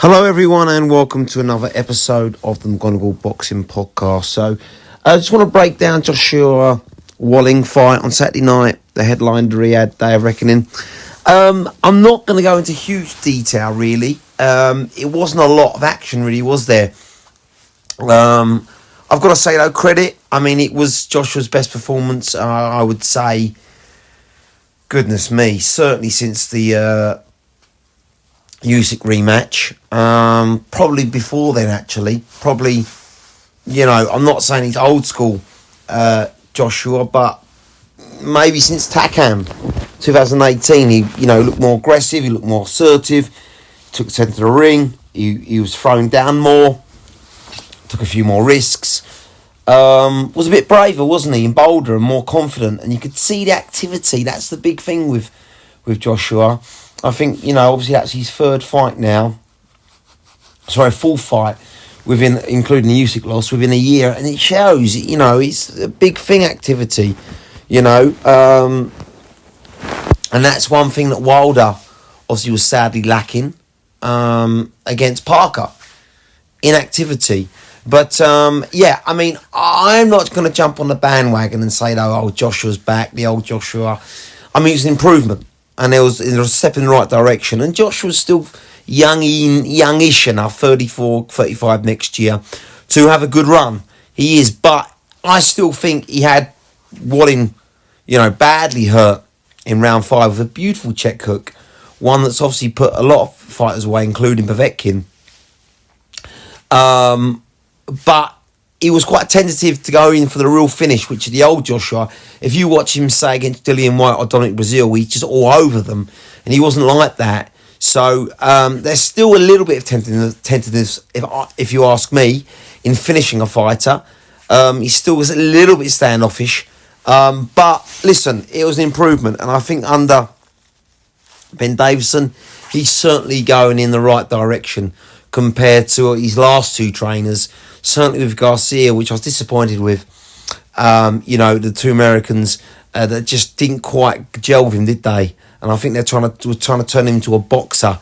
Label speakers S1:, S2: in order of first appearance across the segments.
S1: Hello, everyone, and welcome to another episode of the McGonagall Boxing Podcast. So, I just want to break down Joshua Wallin fight on Saturday night, the headline Riyadh Day of Reckoning. I'm not going to go into huge detail, really. It wasn't a lot of action, really, was there? I've got to say, though, credit. I mean, it was Joshua's best performance, I would say, goodness me, certainly since the Usyk rematch. Probably before then, actually. Probably, I'm not saying he's old school Joshua, but maybe since Takam 2018, he looked more aggressive, he looked more assertive, took the centre of the ring, he was thrown down more, took a few more risks, was a bit braver, wasn't he, and bolder and more confident, and you could see the activity. That's the big thing with Joshua. I think, obviously that's his third fight now. Fourth fight, including the Usyk loss, within a year. And it shows, it's a big thing, activity, And that's one thing that Wilder obviously was sadly lacking against Parker. Inactivity. But, I'm not going to jump on the bandwagon and say, oh, Joshua's back, the old Joshua. I mean, it's an improvement. And there was a step in the right direction. And Joshua's still youngish enough, 34, 35 next year, to have a good run. He is. But I still think he had Wallin, badly hurt in round 5 with a beautiful check hook. One that's obviously put a lot of fighters away, including Povetkin. But he was quite tentative to go in for the real finish, which is the old Joshua. If you watch him, say, against Dillian White or Dominic Brazil, he's just all over them. And he wasn't like that. So there's still a little bit of tentativeness, if you ask me, in finishing a fighter. He still was a little bit standoffish. But listen, it was an improvement. And I think under Ben Davison, he's certainly going in the right direction compared to his last two trainers. Certainly with Garcia, which I was disappointed with. The two Americans that just didn't quite gel with him, did they? And I think they're trying to turn him into a boxer,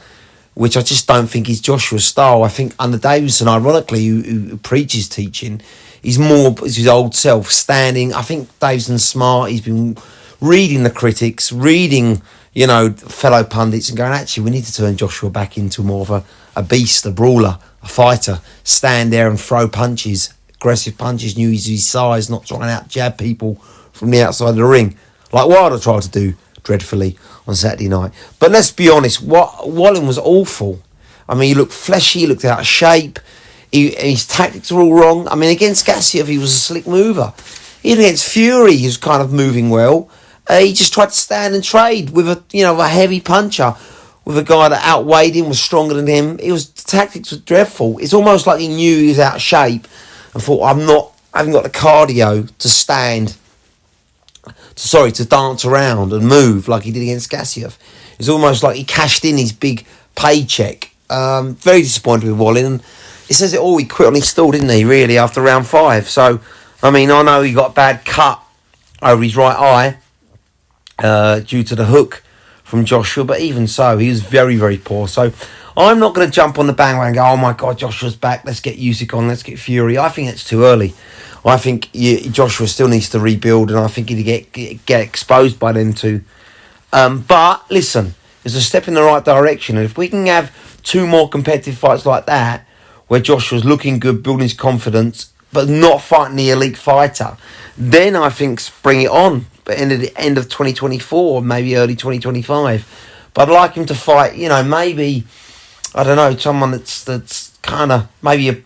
S1: which I just don't think is Joshua's style. I think under Davison, ironically, who preaches teaching, he's more his old self, standing. I think Davison's smart. He's been reading the critics, reading, fellow pundits, and going, actually, we need to turn Joshua back into more of a beast, a brawler, a fighter, stand there and throw punches, aggressive punches, knew his size, not trying to out-jab people from the outside of the ring, like Wilder tried to do dreadfully on Saturday night. But let's be honest, Wallin was awful. I mean, he looked fleshy, he looked out of shape, his tactics were all wrong. I mean, against Gassiev, he was a slick mover. Even against Fury, he was kind of moving well. He just tried to stand and trade with a heavy puncher, with a guy that outweighed him, was stronger than him. The tactics were dreadful. It's almost like he knew he was out of shape and thought, I haven't got the cardio to dance around and move like he did against Gassiev. It's almost like he cashed in his big paycheck. Very disappointed with Wallin. And he says it all, he quit on his stall, didn't he, really, after round 5. So, I mean, I know he got a bad cut over his right eye due to the hook from Joshua, but even so, he was very, very poor. So I'm not going to jump on the bandwagon and go, oh my God, Joshua's back, let's get Usyk on, let's get Fury. I think it's too early. I think Joshua still needs to rebuild, and I think he'd get exposed by then too. But listen, it's a step in the right direction, and if we can have 2 more competitive fights like that, where Joshua's looking good, building his confidence, but not fighting the elite fighter, then I think bring it on. But at the end of 2024, maybe early 2025. But I'd like him to fight, maybe, I don't know, someone that's kind of, maybe I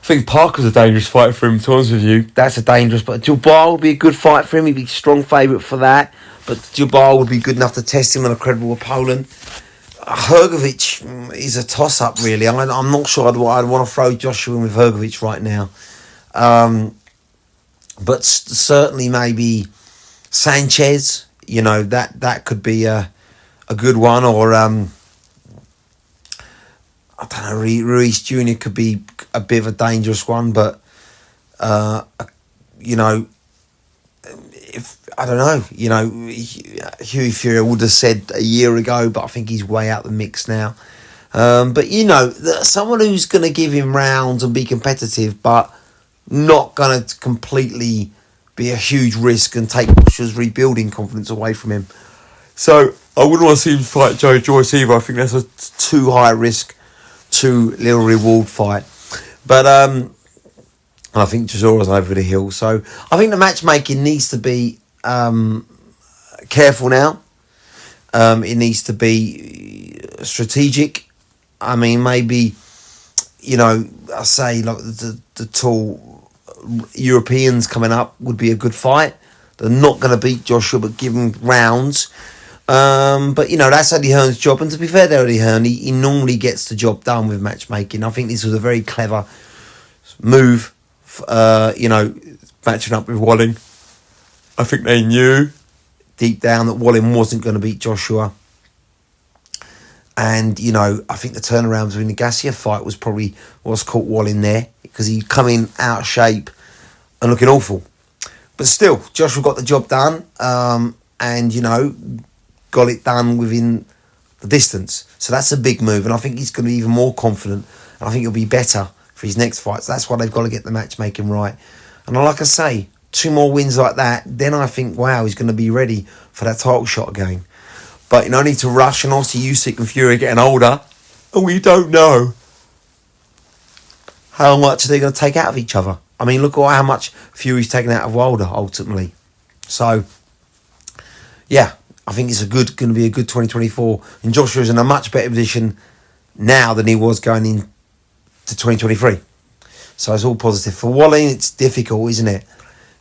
S1: think Parker's a dangerous fight for him, to be honest with you. That's a dangerous, but Jabal would be a good fight for him. He'd be a strong favourite for that. But Jabal would be good enough to test him on a credible opponent. Hrgovic is a toss-up, really. I'm not sure I'd want to throw Joshua in with Hrgovic right now. But certainly maybe Sanchez, that could be a good one. Or, I don't know, Ruiz Jr. could be a bit of a dangerous one. But, if I don't know, Hughie Fury would have said a year ago, but I think he's way out the mix now. But you know, someone who's going to give him rounds and be competitive, but not going to completely be a huge risk and take Joshua's rebuilding confidence away from him. So I wouldn't want to see him fight Joe Joyce either. I think that's a too high risk, too little reward fight. But I think Chisora's over the hill. So I think the matchmaking needs to be careful now. It needs to be strategic. I mean, maybe, you know, I say like the tall Europeans coming up would be a good fight. They're not going to beat Joshua, but give him rounds. But, you know, that's Eddie Hearn's job. And to be fair to Eddie Hearn, he normally gets the job done with matchmaking. I think this was a very clever move, you know, matching up with Wallin. I think they knew deep down that Wallin wasn't going to beat Joshua. And, you know, I think the turnaround between the Garcia fight was probably what's caught Wallin there, because he'd come in out of shape and looking awful. But still, Joshua got the job done, and, you know, got it done within the distance. So that's a big move, and I think he's going to be even more confident, and I think he'll be better for his next fight. So that's why they've got to get the matchmaking right. And like I say, 2 more wins like that, then I think, wow, he's going to be ready for that title shot again. But you no need to rush, and obviously Usyk and Fury are getting older, and we don't know how much they're going to take out of each other. I mean, look at how much Fury's taken out of Wilder, ultimately. So, yeah, I think it's going to be a good 2024. And Joshua's in a much better position now than he was going into 2023. So it's all positive. For Wallin, it's difficult, isn't it?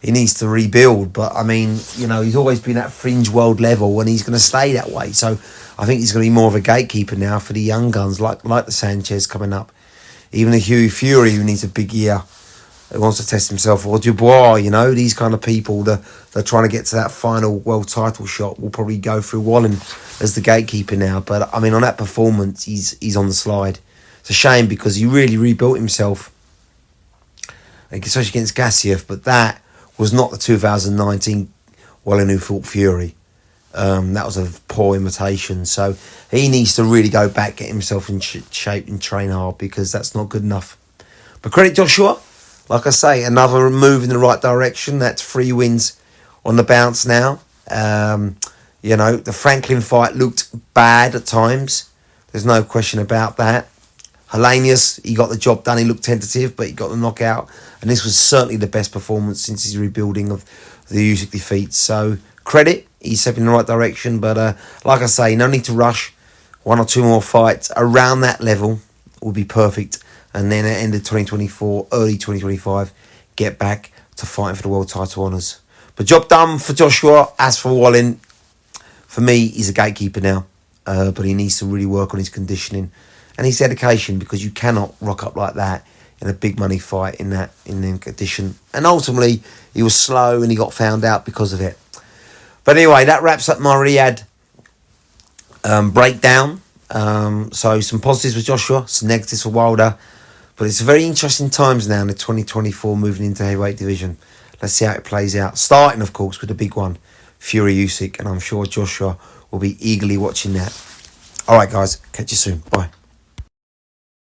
S1: He needs to rebuild, but I mean, you know, he's always been at fringe world level, and he's going to stay that way. So I think he's going to be more of a gatekeeper now for the young guns, like the Sanchez coming up, even the Hughie Fury, who needs a big year, who wants to test himself, or Dubois. You know, these kind of people that are trying to get to that final world title shot will probably go through Wallin as the gatekeeper now. But I mean, on that performance, he's on the slide. It's a shame because he really rebuilt himself, especially against Gassiev, but that was not the 2019 Wallin who fought Fury. That was a poor imitation. So he needs to really go back, get himself in shape and train hard, because that's not good enough. But credit Joshua. Like I say, another move in the right direction. That's 3 wins on the bounce now. You know, the Franklin fight looked bad at times. There's no question about that. Helenius, he got the job done. He looked tentative, but he got the knockout. And this was certainly the best performance since his rebuilding of the Usyk defeat. So, credit. He's stepping in the right direction. But, like I say, no need to rush. 1 or 2 more fights around that level will be perfect. And then at the end of 2024, early 2025, get back to fighting for the world title honours. But job done for Joshua. As for Wallin, for me, he's a gatekeeper now. But he needs to really work on his conditioning and his dedication, because you cannot rock up like that in a big money fight in that condition. And ultimately, he was slow and he got found out because of it. But anyway, that wraps up my Riyadh breakdown. So some positives for Joshua, some negatives for Wilder. But it's very interesting times now in the 2024 moving into heavyweight division. Let's see how it plays out. Starting, of course, with the big one, Fury Usyk. And I'm sure Joshua will be eagerly watching that. All right, guys. Catch you soon. Bye.